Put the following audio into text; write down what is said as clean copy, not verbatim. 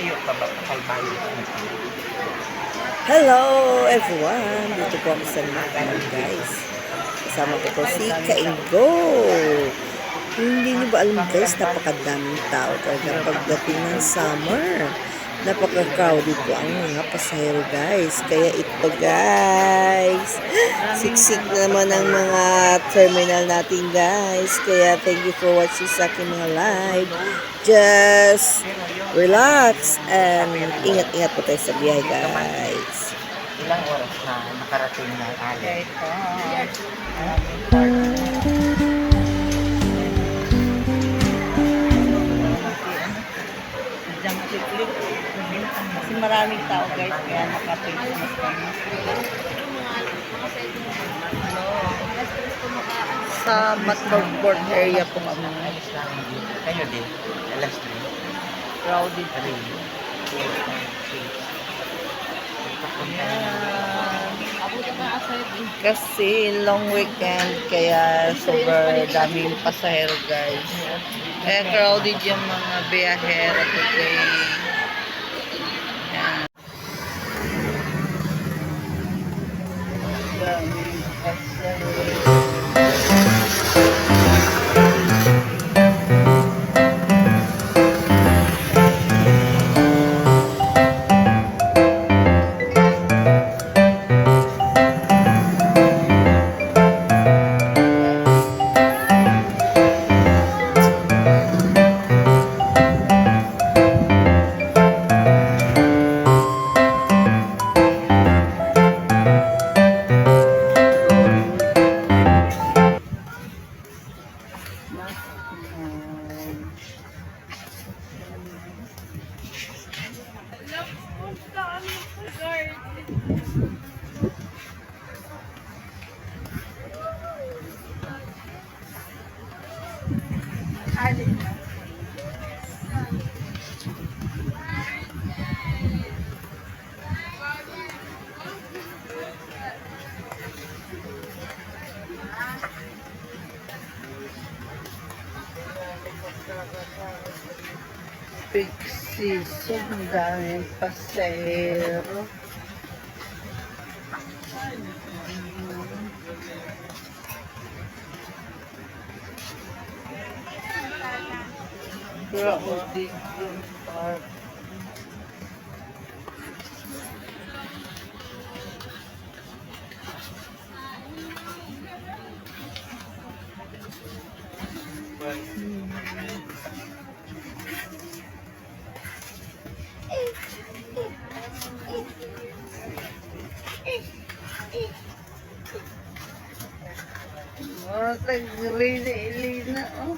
Malayo pa ba? Kalbayo. Hello everyone! Dito po ako sa Macau, guys. Kasama ko po si Kaingo. Hindi niyo ba alam, guys, napakadaming tao talaga pagdating ng summer. Napaka-crowded po ang mga pasahero, guys. Kaya ito, guys, siksik naman ang mga terminal natin, guys. Kaya thank you for watching sa aking mga live. Just relax and ingat-ingat po tayo sa biyahe, guys. Ilang oras na nakarating na Ali? Kasi maraming tao, guys, kaya naka-face kami. Sa Matmagport area po kami. Alis namin dito. Kayo din. Alas 3. Crowded. 3. Kasi long weekend, kaya super daming pasahero, guys. Kaya crowded yung mga biyahero today. Yan. Daming pasahero. Peak season, daming pasahero. Crowded yung park. Tag-really na, oh.